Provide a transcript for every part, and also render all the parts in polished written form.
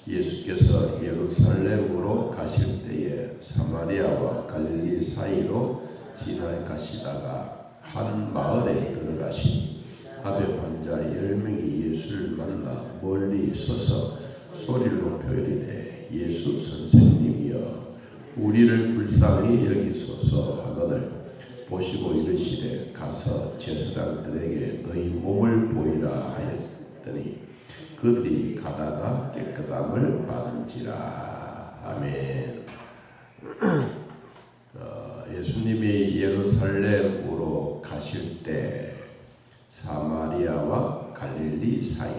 예수께서 예루살렘으로 가실 때에 사마리아와 갈릴리 사이로 지나가시다가 한 마을에 들어가시니 나병 환자 10명이 예수를 만나 멀리 서서 소리를 높여 이르되 예수 선생님이여 우리를 불쌍히 여기소서 하거늘 보시고 이르시되 가서 제사장들에게 너희 몸을 보이라 하였더니 그들이 가다가 깨끗함을 받은지라. 아멘. 예수님이 예루살렘으로 가실 때 사마리아와 갈릴리 사이,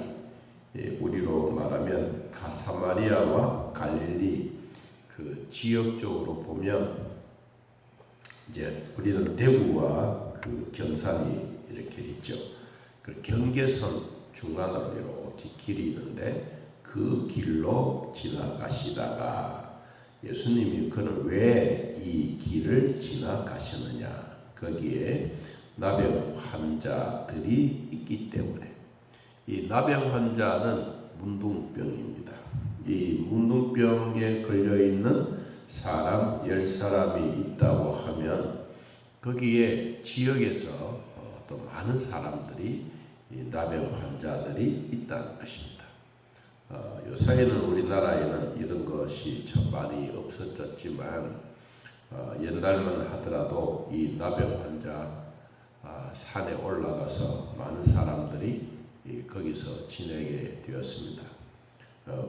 우리로 말하면 사마리아와 갈릴리 그 지역적으로 보면 이제 우리는 대구와 그 경산이 이렇게 있죠. 그 경계선 중간으로 이렇게 길이 있는데 그 길로 지나가시다가 예수님이 그는 왜 이 길을 지나가시느냐? 거기에 나병 환자들이 있기 때문에. 이 나병 환자는 문둥병입니다. 이 문둥병에 걸려있는 사람 10사람이 있다고 하면 거기에 지역에서 또 많은 사람들이 이 나병 환자들이 있다는 것입니다. 요사이는 우리나라에는 이런 것이 참 많이 없어졌지만 옛날만 하더라도 이 나병 환자 산에 올라가서 많은 사람들이 거기서 지내게 되었습니다.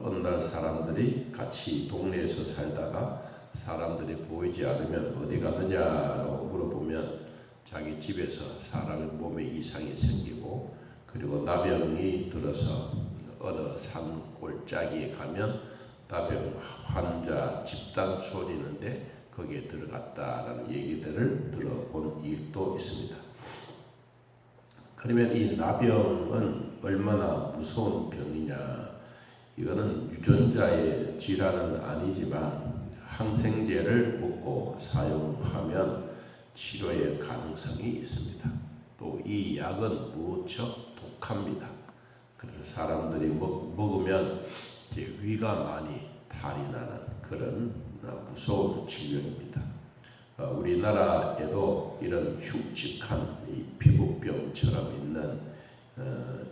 어느 날 사람들이 같이 동네에서 살다가 사람들이 보이지 않으면 어디 가느냐고 물어보면 자기 집에서 사람의 몸에 이상이 생기고 그리고 나병이 들어서 어느 산 골짜기에 가면 나병 환자 집단 소리는데 거기에 들어갔다라는 얘기들을 들어본 일도 있습니다. 그러면 이 나병은 얼마나 무서운 병이냐? 이거는 유전자의 질환은 아니지만 항생제를 먹고 사용하면 치료의 가능성이 있습니다. 또 이 약은 무척 독합니다. 그래서 사람들이 먹으면 이제 위가 많이 탈이 나는 그런 무서운 질병입니다. 우리나라에도 이런 흉측한 이 피부병처럼 있는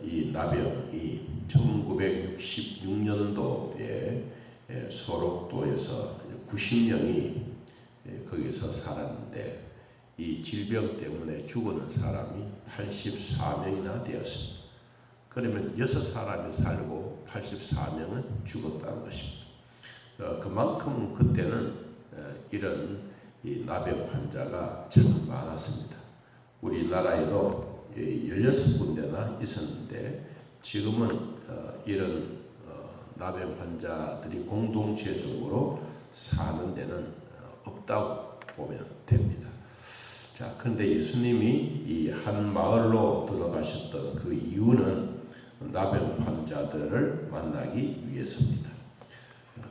이 나병이 1966년도에 소록도에서 90명이 거기서 살았는데 이 질병 때문에 죽는 사람이 84명이나 되었습니다. 그러면 6사람이 살고 84명은 죽었다는 것입니다. 그만큼 그때는 이런 이 나병 환자가 참 많았습니다. 우리나라에도 16군데나 있었는데 지금은 이런 나병 환자들이 공동체적으로 사는 데는 없다고 보면 됩니다. 자, 그런데 예수님이 이 한 마을로 들어가셨던 그 이유는 나병 환자들을 만나기 위해서입니다.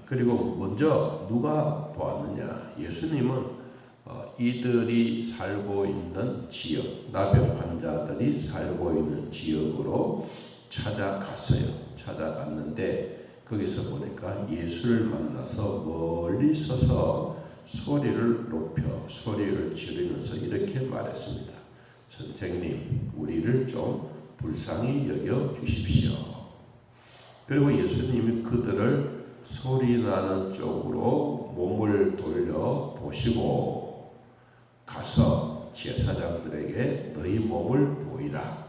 그리고 먼저 누가 보았느냐? 예수님은 이들이 살고 있는 지역, 나병 환자들이 살고 있는 지역으로 찾아갔어요. 찾아갔는데 거기서 보니까 예수를 만나서 멀리 서서 소리를 높여 소리를 지르면서 이렇게 말했습니다. 선생님, 우리를 좀 불쌍히 여겨 주십시오. 그리고 예수님이 그들을 소리 나는 쪽으로 몸을 돌려 보시고 가서 제사장들에게 너희 몸을 보이라.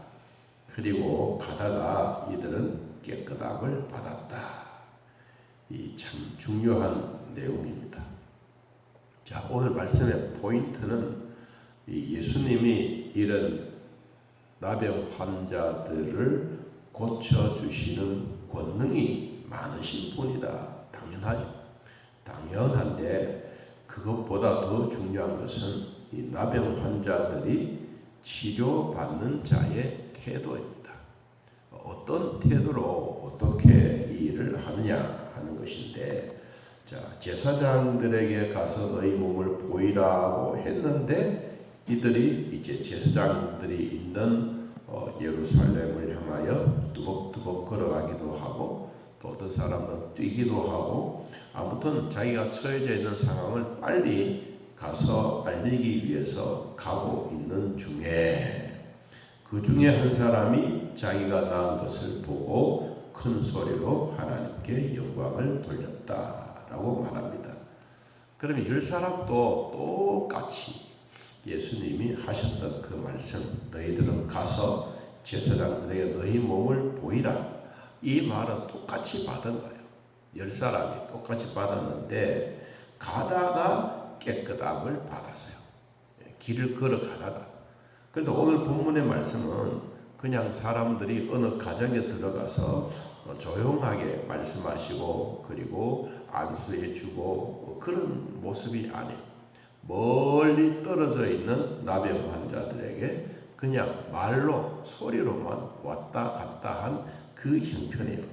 그리고 가다가 이들은 깨끗함을 받았다. 이 참 중요한 내용입니다. 자, 오늘 말씀의 포인트는 이 예수님이 이런 나병 환자들을 고쳐주시는 권능이 많으신 분이다. 당연하죠. 당연한데 그것보다 더 중요한 것은 이 나병 환자들이 치료받는 자의 태도입니다. 어떤 태도로 어떻게 이 일을 하느냐 하는 것인데, 자, 제사장들에게 가서 너희 몸을 보이라고 했는데 이들이 이제 제사장들이 있는 예루살렘을 향하여 두벅두벅 걸어가기도 하고 또 또 어떤 사람은 뛰기도 하고 아무튼 자기가 처해져 있는 상황을 빨리 가서 알리기 위해서 가고 있는 중에 그 중에 한 사람이 자기가 낳은 것을 보고 큰 소리로 하나님께 영광을 돌렸다라고 말합니다. 그러면 10사람도 똑같이 예수님이 하셨던 그 말씀, 너희들은 가서 제사장들에게 너희 몸을 보이라, 이 말은 똑같이 받은 거예요. 10사람이 똑같이 받았는데 가다가 깨끗함을 받았어요. 길을 걸어가다가. 그런데 오늘 본문의 말씀은 그냥 사람들이 어느 가정에 들어가서 조용하게 말씀하시고 그리고 안수해주고 그런 모습이 아니에요. 멀리 떨어져 있는 나병 환자들에게 그냥 말로 소리로만 왔다 갔다 한 그 형편이에요.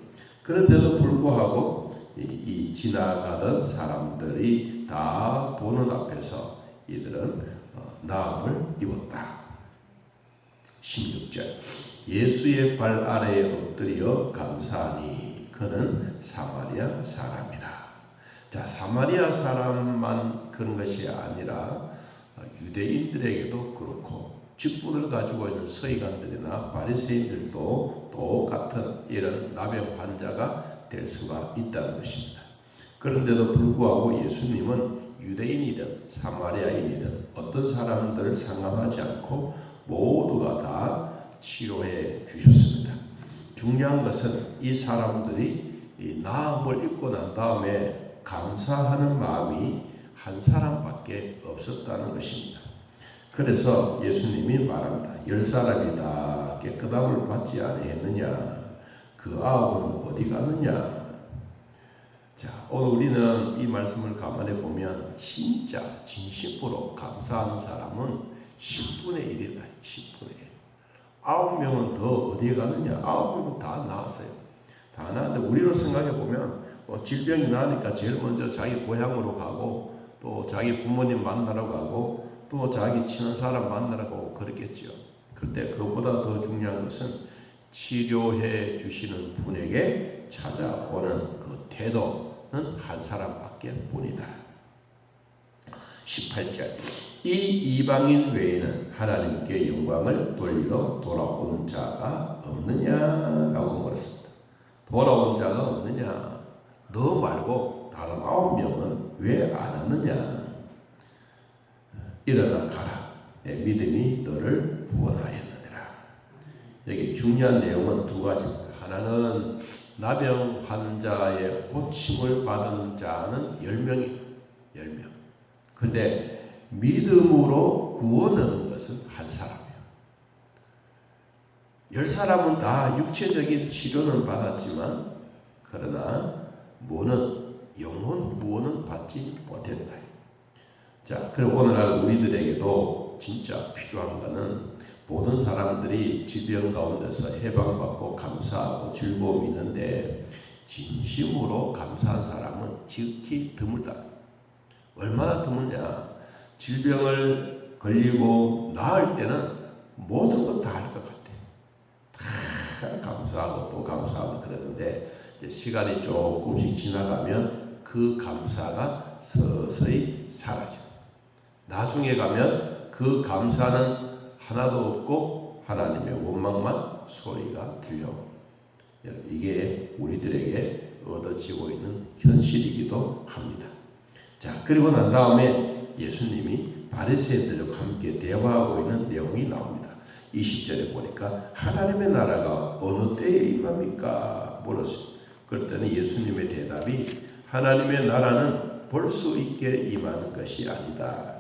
그런데도 불구하고 이 지나가던 사람들이 다 보는 앞에서 이들은 나음을 입었다. 16절 예수의 발 아래에 엎드려 감사하니 그는 사마리아 사람이라. 자, 사마리아 사람만 그런 것이 아니라 유대인들에게도 그렇고 직분을 가지고 있는 서기관들이나 바리새인들도 똑같은 이런 나병 환자가 될 수가 있다는 것입니다. 그런데도 불구하고 예수님은 유대인이든 사마리아인이든 어떤 사람들을 상관하지 않고 모두가 다 치료해 주셨습니다. 중요한 것은 이 사람들이 이 나음을 입고 난 다음에 감사하는 마음이 한 사람밖에 없었다는 것입니다. 그래서 예수님이 말합니다. 10사람이 다 깨끗함을 받지 아니했느냐? 그 9은 어디 가느냐? 자, 오늘 우리는 이 말씀을 가만히 보면 진짜 진심으로 감사하는 사람은 10분의 1이다. 10분의 1. 9명은 더 어디에 가느냐? 9명은 다 나았어요. 다 나았는데 우리로 생각해 보면 질병이 나니까 제일 먼저 자기 고향으로 가고 또 자기 부모님 만나러 가고 또 자기 친한 사람 만나러 가고 그랬겠죠. 그런데 그것보다 더 중요한 것은 치료해 주시는 분에게 찾아오는 그 태도는 한 사람밖에 뿐이다. 18절 이 이방인 외에는 하나님께 영광을 돌리러 돌아온 자가 없느냐라고 물었습니다. 돌아온 자가 없느냐? 너 말고 다른 9명은 왜 안 왔느냐? 일어나 가라. 내 믿음이 너를 구원하였느니라. 여기 중요한 내용은 두 가지입니다. 하나는 나병 환자의 고침을 받은 자는 10명이에요. 10명. 그런데 믿음으로 구원 얻는 것은 한 사람이에요. 10사람은 다 육체적인 치료는 받았지만 그러나 뭐는 영혼 구원은 받지 못했다. 자, 그리고 오늘날 우리들에게도 진짜 필요한 것은 모든 사람들이 질병 가운데서 해방받고 감사하고 즐거움이 있는데 진심으로 감사한 사람은 지극히 드물다. 얼마나 드물냐? 질병을 걸리고 나을 때는 모든 것 다 할 것 같아. 다 감사하고 또 감사하고 그러는데 시간이 조금씩 지나가면 그 감사가 서서히 사라져. 나중에 가면 그 감사는 하나도 없고 하나님의 원망만 소리가 들려. 이게 우리들에게 얻어지고 있는 현실이기도 합니다. 자, 그리고 난 다음에 예수님이 바리새인들과 함께 대화하고 있는 내용이 나옵니다. 20절에 보니까 하나님의 나라가 어느 때에 임합니까? 물었어요. 그랬더니 예수님의 대답이 하나님의 나라는 볼 수 있게 임하는 것이 아니다.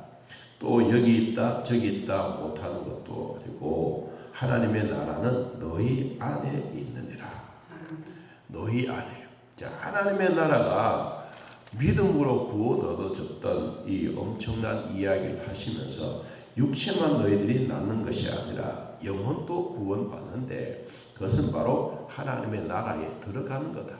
또 여기 있다 저기 있다 못하는 것도 아니고 하나님의 나라는 너희 안에 있느니라. 너희 안에요. 자, 하나님의 나라가 믿음으로 구원 얻어졌던 이 엄청난 이야기를 하시면서 육체만 너희들이 낳는 것이 아니라 영혼도 구원받는데 그것은 바로 하나님의 나라에 들어가는 거다.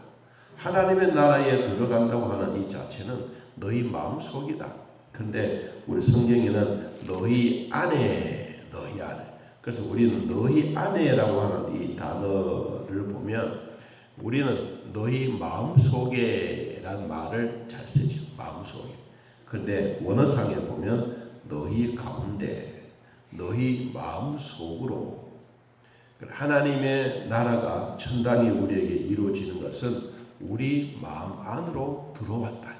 하나님의 나라에 들어간다고 하는 이 자체는 너희 마음속이다. 그런데 우리 성경에는 너희 안에, 너희 안에. 그래서 우리는 너희 안에라고 하는 이 단어를 보면 우리는 너희 마음속에란 말을 잘 쓰죠. 마음속에. 근데 원어상에 보면 너희 가운데, 너희 마음속으로. 하나님의 나라가 천당이 우리에게 이루어지는 것은 우리 마음 안으로 들어왔다.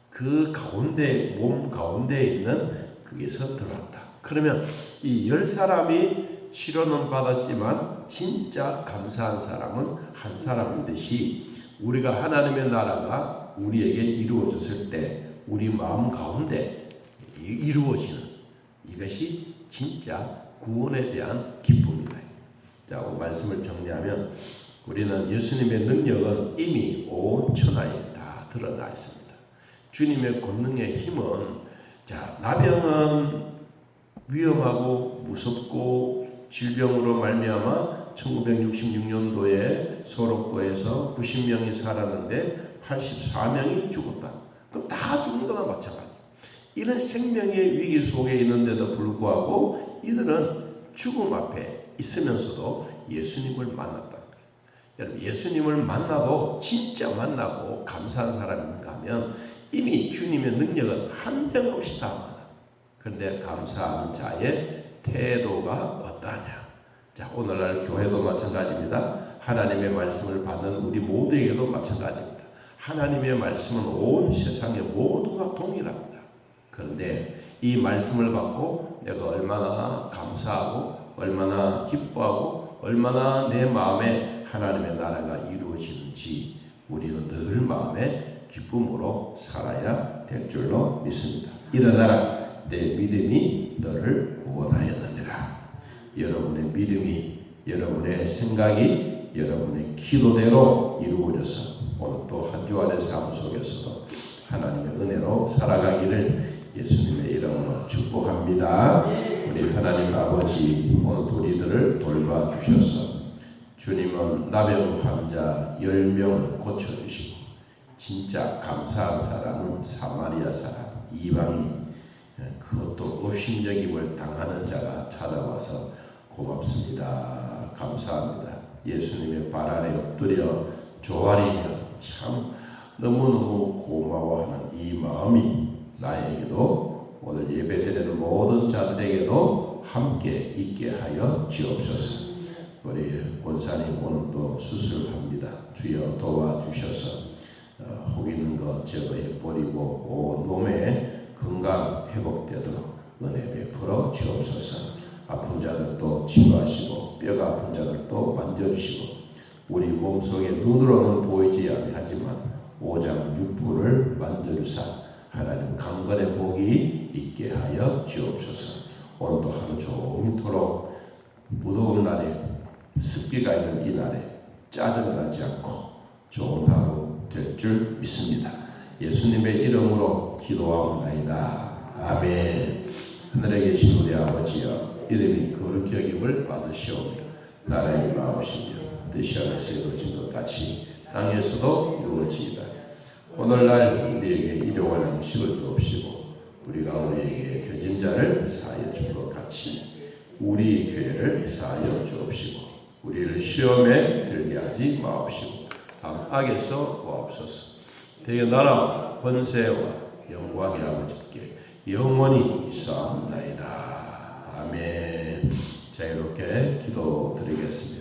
그 가운데, 몸 가운데에 있는 그게서 들어왔다. 그러면 이 10사람이 치료는 받았지만 진짜 감사한 사람은 한 사람인 듯이 우리가 하나님의 나라가 우리에게 이루어졌을 때 우리 마음 가운데 이루어지는 이것이 진짜 구원에 대한 기쁨이다. 자, 말씀을 정리하면 우리는 예수님의 능력은 이미 온 천하에 다 드러나 있습니다. 주님의 권능의 힘은, 자, 나병은 위험하고 무섭고 질병으로 말미암아 1966년도에 소록도에서 90명이 살았는데 84명이 죽었다. 그럼 다 죽는 거나 마찬가지. 이런 생명의 위기 속에 있는데도 불구하고 이들은 죽음 앞에 있으면서도 예수님을 만났다. 여러분, 예수님을 만나도 진짜 만나고 감사한 사람인가 하면 이미 주님의 능력은 한정없이 다 많아. 그런데 감사하는 자의 태도가 어떠하냐. 자, 오늘날 교회도 마찬가지입니다. 하나님의 말씀을 받는 우리 모두에게도 마찬가지입니다. 하나님의 말씀은 온 세상의 모두가 동일합니다. 그런데 이 말씀을 받고 내가 얼마나 감사하고 얼마나 기뻐하고 얼마나 내 마음에 하나님의 나라가 이루어지는지 우리는 늘 마음에 기쁨으로 살아야 될 줄로 믿습니다. 일어나라, 내 믿음이 너를 구원하였느니라. 여러분의 믿음이, 여러분의 생각이 여러분의 기도대로 이루어져서 오늘 또 한 주간의 삶 속에서도 하나님의 은혜로 살아가기를 예수님의 이름으로 축복합니다. 우리 하나님 아버지, 오늘 우리들을 돌봐주셔서 주님은 나병 환자 10명을 고쳐주시고 진짜 감사한 사람은 사마리아 사람, 이방인, 그것도 업신여김을 당하는 자가 찾아와서 고맙습니다. 감사합니다. 예수님의 발 아래 엎드려 조아리며 참 너무너무 고마워하는 이 마음이 나에게도 오늘 예배드리는 모든 자들에게도 함께 있게 하여 주옵소서. 우리 권사님 오늘 또 수술합니다. 주여 도와주셔서 혹 있는 것 제거해 버리고 온 몸에 건강 회복되도록 은혜 베풀어 주옵소서. 아픈 자들도 치유하시고 뼈가 아픈 자들도 만져주시고 우리 몸속에 눈으로는 보이지 아니하지만 오장 육부를 만져주사 하나님 강건의 복이 있게 하여 주옵소서. 오늘도 하루 종일토록 무더운 날에 습기가 있는 이 날에 짜증나지 않고 좋은 하루 될 줄 믿습니다. 예수님의 이름으로 기도하옵나이다. 아멘. 하늘에 계신 우리 아버지여, 이름이 거룩히 여김을 받으시오며 나라의 마음이시며 뜻이 하늘에서 이루어진 것 같이 땅에서도 이루어지이다. 오늘날 우리에게 일용할 음식을 주옵시고 우리가 우리에게 죄진 자를 사하여 준 것 같이 우리 죄를 사하여 주옵시고 우리를 시험에 들게 하지 마옵시고 다음 악에서 구하옵소서. 대개 나라와 권세와 영광의 아버지께 영원히 있사옵나이다. 아멘. 자, 이렇게 기도드리겠습니다.